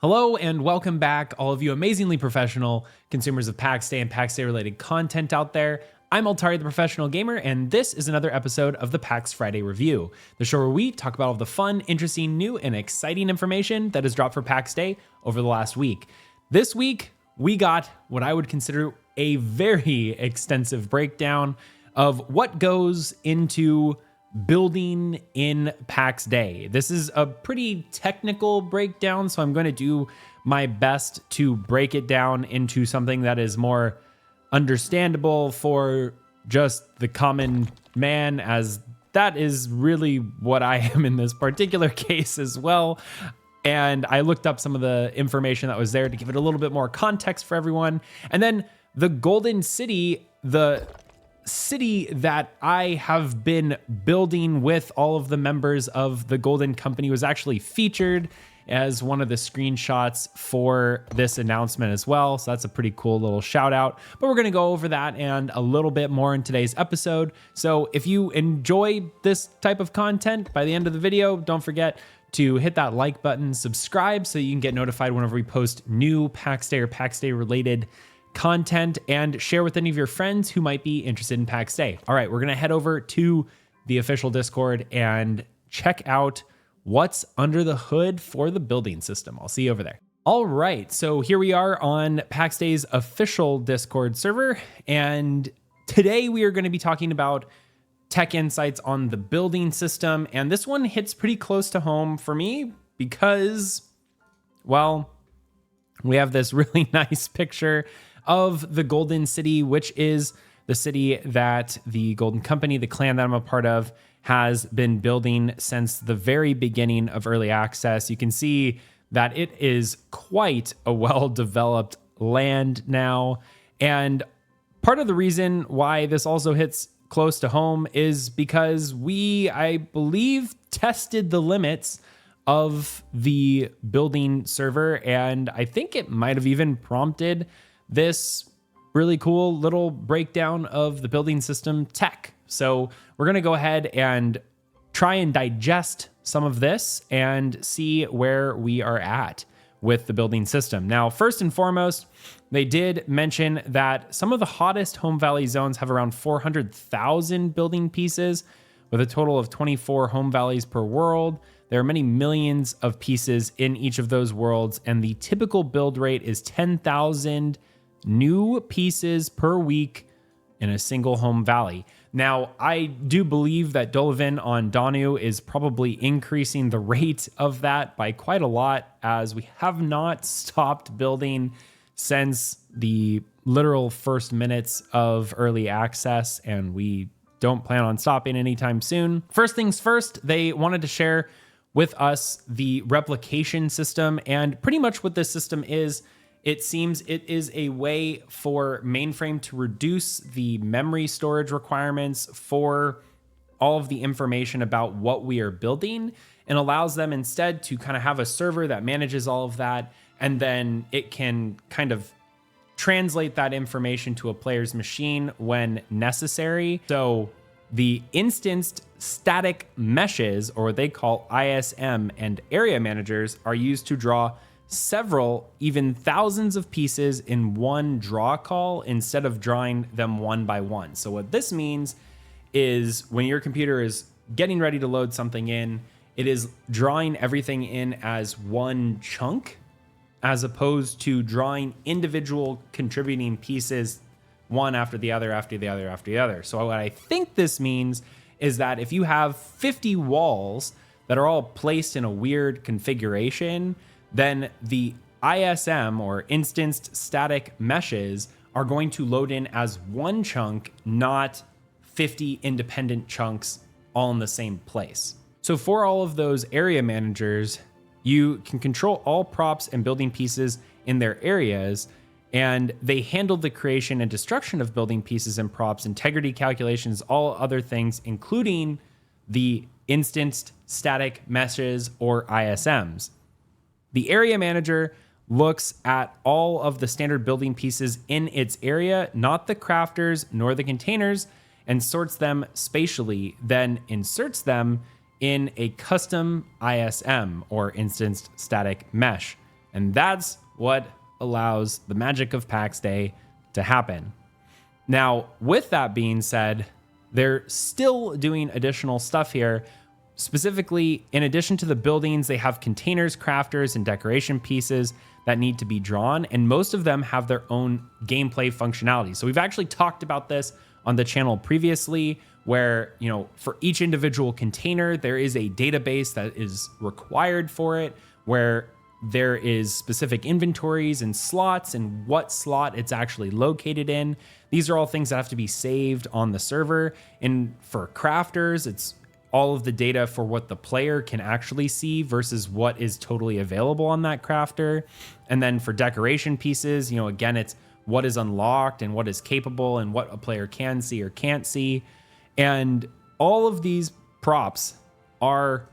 Hello and welcome back, all of you amazingly professional consumers of Pax Dei and Pax Dei related content out there. I'm Altari, the Professional Gamer, and this is another episode of the PAX Friday Review, the show where we talk about all the fun, interesting, new, and exciting information that has dropped for Pax Dei over the last week. This week, we got what I would consider a very extensive breakdown of what goes into building in Pax Dei. This is a pretty technical breakdown, so I'm going to do my best to break it down into something that is more understandable for just the common man, as that is really what I am in this particular case as well. And I looked up some of the information that was there to give it a little bit more context for everyone. And then the Golden City, the city that I have been building with all of the members of the Golden Company, was actually featured as one of the screenshots for this announcement as well. So that's a pretty cool little shout out, but we're going to go over that and a little bit more in today's episode. So if you enjoy this type of content, by the end of the video, don't forget to hit that like button, subscribe so you can get notified whenever we post new Pax Dei or Pax Dei related content, and share with any of your friends who might be interested in Pax Dei. All right, we're going to head over to the official Discord and check out what's under the hood for the building system. I'll see you over there. All right, so here we are on Pax Dei's official Discord server, and today we are going to be talking about tech insights on the building system, and this one hits pretty close to home for me because, well, we have this really nice picture of the Golden City, which is the city that the Golden Company, the clan that I'm a part of, has been building since the very beginning of early access. You can see that it is quite a well-developed land now. And part of the reason why this also hits close to home is because we, I believe, tested the limits of the building server, and I think it might have even prompted this really cool little breakdown of the building system tech. So we're going to go ahead and try and digest some of this and see where we are at with the building system. Now, first and foremost, they did mention that some of the hottest home valley zones have around 400,000 building pieces, with a total of 24 home valleys per world. There are many millions of pieces in each of those worlds, and the typical build rate is 10,000 new pieces per week in a single home valley. Now, I do believe that Dolavan on Danu is probably increasing the rate of that by quite a lot, as we have not stopped building since the literal first minutes of early access, and we don't plan on stopping anytime soon. First things first, they wanted to share with us the replication system, and pretty much what this system is, it seems it is a way for mainframe to reduce the memory storage requirements for all of the information about what we are building, and allows them instead to kind of have a server that manages all of that, and then it can kind of translate that information to a player's machine when necessary. So the instanced static meshes, or what they call ISM, and area managers are used to draw several, even thousands of pieces in one draw call instead of drawing them one by one. So what this means is when your computer is getting ready to load something in, it is drawing everything in as one chunk, as opposed to drawing individual contributing pieces one after the other, after the other, after the other. So what I think this means is that if you have 50 walls that are all placed in a weird configuration, then the ISM, or instanced static meshes, are going to load in as one chunk, not 50 independent chunks all in the same place. So for all of those area managers, you can control all props and building pieces in their areas, and they handle the creation and destruction of building pieces and props, integrity calculations, all other things, including the instanced static meshes, or ISMs. The area manager looks at all of the standard building pieces in its area, not the crafters nor the containers, and sorts them spatially, then inserts them in a custom ISM, or instanced static mesh, And that's what allows the magic of Pax Dei to happen. Now, with that being said, they're still doing additional stuff here. Specifically, in addition to the buildings, they have containers, crafters, and decoration pieces that need to be drawn, and most of them have their own gameplay functionality. So we've actually talked about this on the channel previously, where, you know, for each individual container, there is a database that is required for it, where there is specific inventories and slots and what slot it's actually located in. These are all things that have to be saved on the server. And for crafters, it's all of the data for what the player can actually see versus what is totally available on that crafter. And then for decoration pieces, you know, again, it's what is unlocked and what is capable and what a player can see or can't see. And all of these props are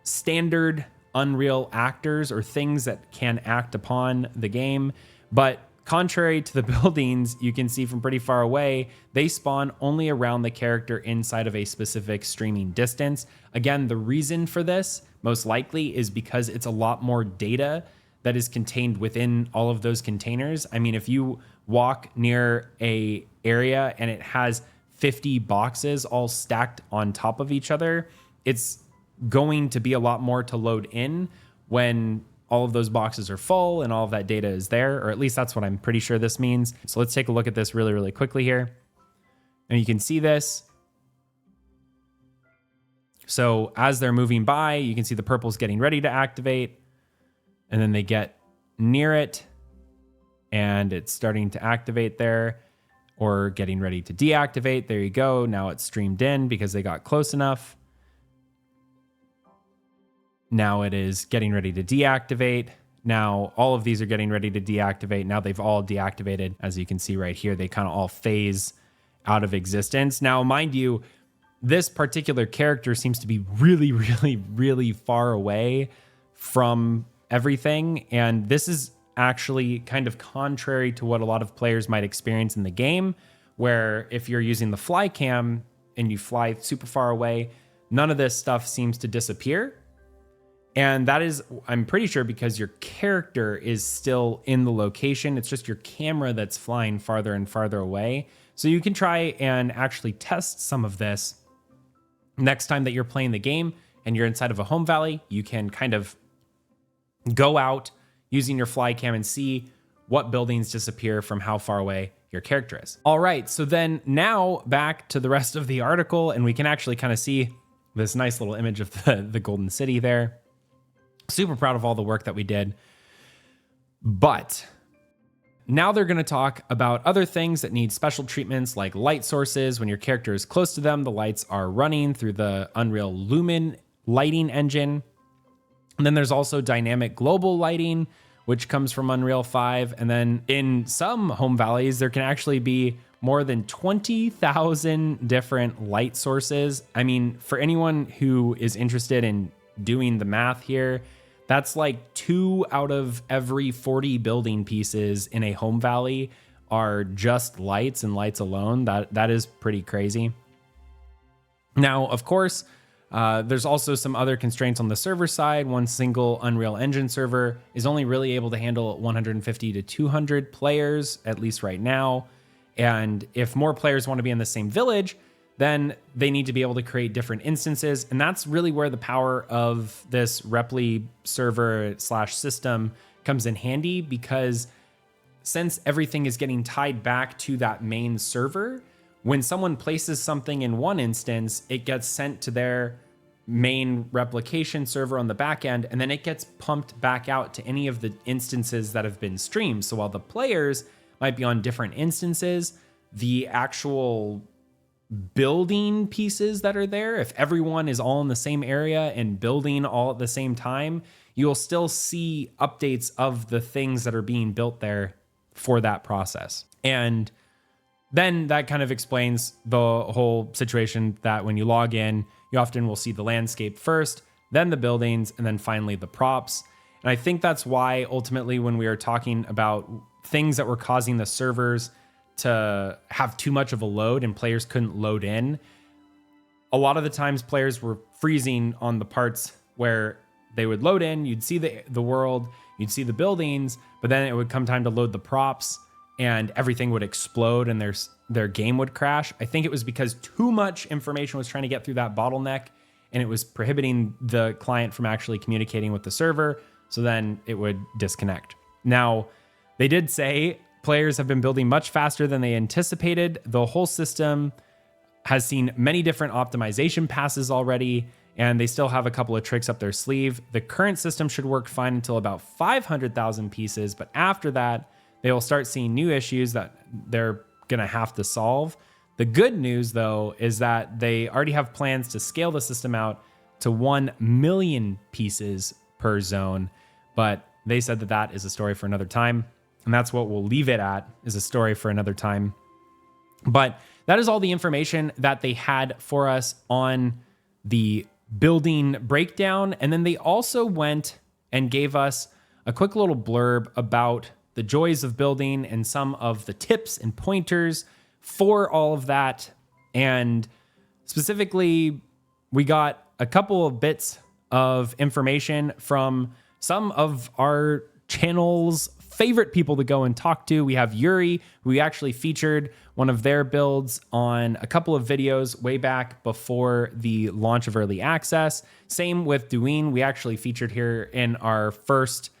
standard Unreal actors or things that can act upon the game. But contrary to the buildings, you can see from pretty far away, they spawn only around the character inside of a specific streaming distance. Again, the reason for this most likely is because it's a lot more data that is contained within all of those containers. I mean, if you walk near a area and it has 50 boxes all stacked on top of each other, it's going to be a lot more to load in when all of those boxes are full and all of that data is there, or at least that's what I'm pretty sure this means. So let's take a look at this really, really quickly here. And you can see this. So as they're moving by, you can see the purple's getting ready to activate, and then they get near it and it's starting to activate there, or getting ready to deactivate. There you go. Now it's streamed in because they got close enough. Now it is getting ready to deactivate. Now all of these are getting ready to deactivate. Now they've all deactivated. As you can see right here, they kind of all phase out of existence. Now, mind you, this particular character seems to be really, really, really far away from everything. And this is actually kind of contrary to what a lot of players might experience in the game, where if you're using the fly cam and you fly super far away, none of this stuff seems to disappear. And that is, I'm pretty sure, because your character is still in the location. It's just your camera that's flying farther and farther away. So you can try and actually test some of this next time that you're playing the game and you're inside of a home valley. You can kind of go out using your fly cam and see what buildings disappear from how far away your character is. All right, so then now back to the rest of the article, and we can actually kind of see this nice little image of the Golden City there. Super proud of all the work that we did. But now they're going to talk about other things that need special treatments, like light sources. When your character is close to them, the lights are running through the Unreal Lumen lighting engine. And then there's also dynamic global lighting, which comes from Unreal 5. And then in some home valleys, there can actually be more than 20,000 different light sources. I mean, for anyone who is interested in doing the math here, that's like 2 out of every 40 building pieces in a home valley are just lights and lights alone. That is pretty crazy. Now, of course, there's also some other constraints on the server side. One single Unreal Engine server is only really able to handle 150 to 200 players, at least right now. And if more players want to be in the same village, then they need to be able to create different instances. And that's really where the power of this Repli server / system comes in handy, because since everything is getting tied back to that main server, when someone places something in one instance, it gets sent to their main replication server on the back end, and then it gets pumped back out to any of the instances that have been streamed. So while the players might be on different instances, the actual building pieces that are there, if everyone is all in the same area and building all at the same time, you'll still see updates of the things that are being built there for that process. And then that kind of explains the whole situation that when you log in, you often will see the landscape first, then the buildings, and then finally the props. And I think that's why ultimately when we are talking about things that were causing the servers to have too much of a load and players couldn't load in, a lot of the times players were freezing on the parts where they would load in. You'd see the world, you'd see the buildings, but then it would come time to load the props and everything would explode and their game would crash. I think it was because too much information was trying to get through that bottleneck and it was prohibiting the client from actually communicating with the server. So then it would disconnect. Now, they did say players have been building much faster than they anticipated. The whole system has seen many different optimization passes already, and they still have a couple of tricks up their sleeve. The current system should work fine until about 500,000 pieces, but after that, they will start seeing new issues that they're gonna have to solve. The good news, though, is that they already have plans to scale the system out to 1 million pieces per zone, but they said that that is a story for another time, and that's what we'll leave it at, is a story for another time. But that is all the information that they had for us on the building breakdown. And then they also went and gave us a quick little blurb about the joys of building and some of the tips and pointers for all of that. And specifically, we got a couple of bits of information from some of our channel's favorite people to go and talk to. We have Yuri, who we actually featured one of their builds on a couple of videos way back before the launch of early access. Same with Duane, we actually featured here in our first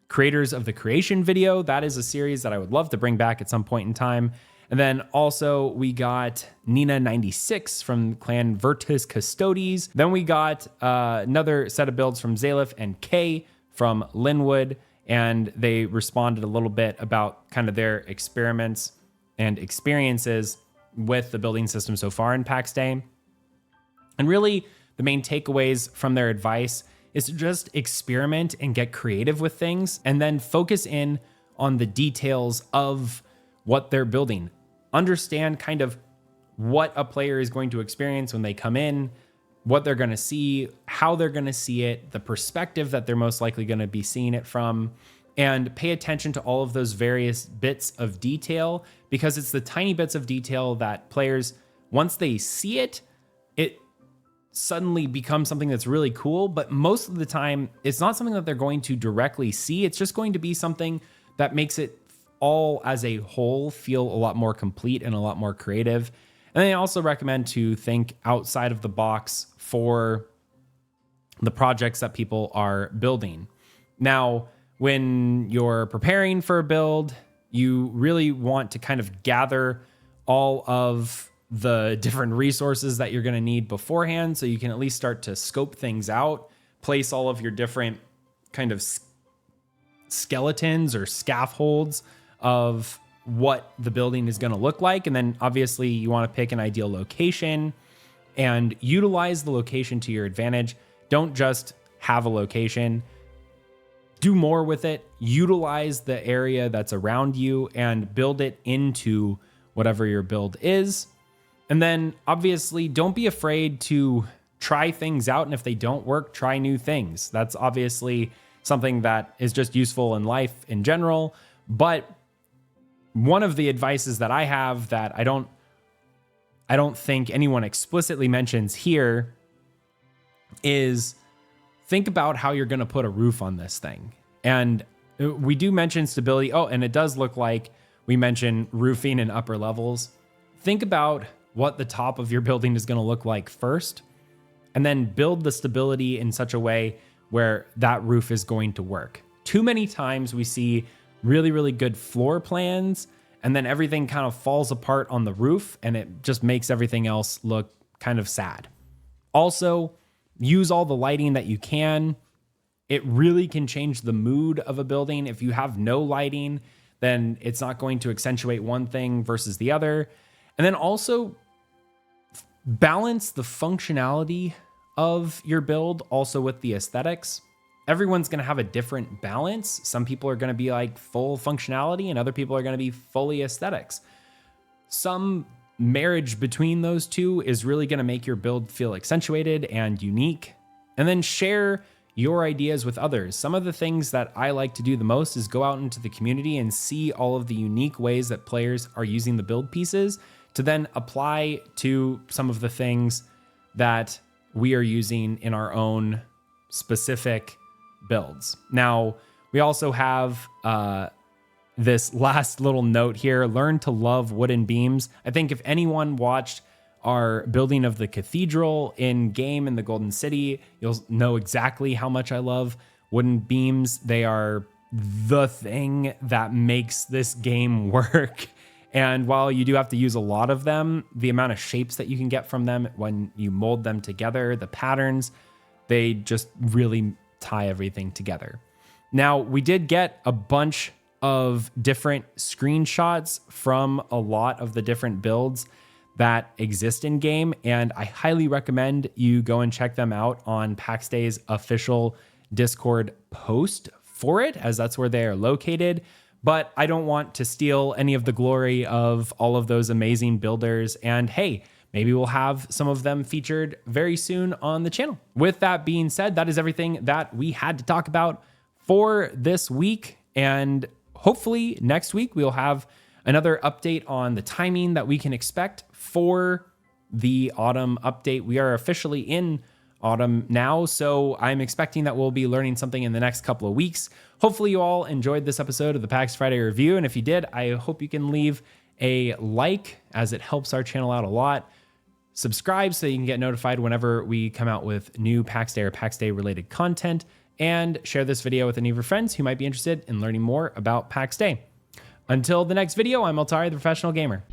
Creators of the Creation video. That is a series that I would love to bring back at some point in time. And then also we got Nina96 from clan Virtus Custodes. Then we got another set of builds from Zalif and Kay from Linwood. And they responded a little bit about kind of their experiments and experiences with the building system so far in Pax Dei. And really, the main takeaways from their advice is to just experiment and get creative with things, and then focus in on the details of what they're building. Understand kind of what a player is going to experience when they come in, what they're going to see, how they're going to see it, the perspective that they're most likely going to be seeing it from, and pay attention to all of those various bits of detail, because it's the tiny bits of detail that players, once they see it, it suddenly becomes something that's really cool. But most of the time, it's not something that they're going to directly see. It's just going to be something that makes it all as a whole feel a lot more complete and a lot more creative. And I also recommend to think outside of the box for the projects that people are building. Now, when you're preparing for a build, you really want to kind of gather all of the different resources that you're going to need beforehand, so you can at least start to scope things out, place all of your different kind of skeletons or scaffolds of what the building is going to look like. And then obviously you want to pick an ideal location and utilize the location to your advantage. Don't just have a location. Do more with it. Utilize the area that's around you and build it into whatever your build is. And then obviously don't be afraid to try things out. And if they don't work, try new things. That's obviously something that is just useful in life in general. But one of the advices that I have that I don't think anyone explicitly mentions here is think about how you're going to put a roof on this thing. And we do mention stability. Oh, and it does look like we mention roofing in upper levels. Think about what the top of your building is going to look like first, and then build the stability in such a way where that roof is going to work. Too many times we see really, really good floor plans, and then everything kind of falls apart on the roof, and it just makes everything else look kind of sad. Also, use all the lighting that you can. It really can change the mood of a building. If you have no lighting, then it's not going to accentuate one thing versus the other. And then also balance the functionality of your build also with the aesthetics. Everyone's going to have a different balance. Some people are going to be like full functionality and other people are going to be fully aesthetics. Some marriage between those two is really going to make your build feel accentuated and unique. And then share your ideas with others. Some of the things that I like to do the most is go out into the community and see all of the unique ways that players are using the build pieces to then apply to some of the things that we are using in our own specific builds. Now, We also have this last little note here, learn to love wooden beams. I think if anyone watched our building of the cathedral in game in the Golden City, you'll know exactly how much I love wooden beams. They are the thing that makes this game work. And while you do have to use a lot of them, the amount of shapes that you can get from them when you mold them together, the patterns, they just really tie everything together. Now, we did get a bunch of different screenshots from a lot of the different builds that exist in game, and I highly recommend you go and check them out on Pax Dei's official Discord post for it, as that's where they are located. But I don't want to steal any of the glory of all of those amazing builders. And hey, maybe we'll have some of them featured very soon on the channel. With that being said, that is everything that we had to talk about for this week. And hopefully next week we'll have another update on the timing that we can expect for the autumn update. We are officially in autumn now, so I'm expecting that we'll be learning something in the next couple of weeks. Hopefully you all enjoyed this episode of the PAX Friday review, and if you did, I hope you can leave a like, as it helps our channel out a lot. Subscribe so you can get notified whenever we come out with new PAX Day or PAX Day related content, and share this video with any of your friends who might be interested in learning more about PAX Day. Until the next video, I'm Altari, the Professional Gamer.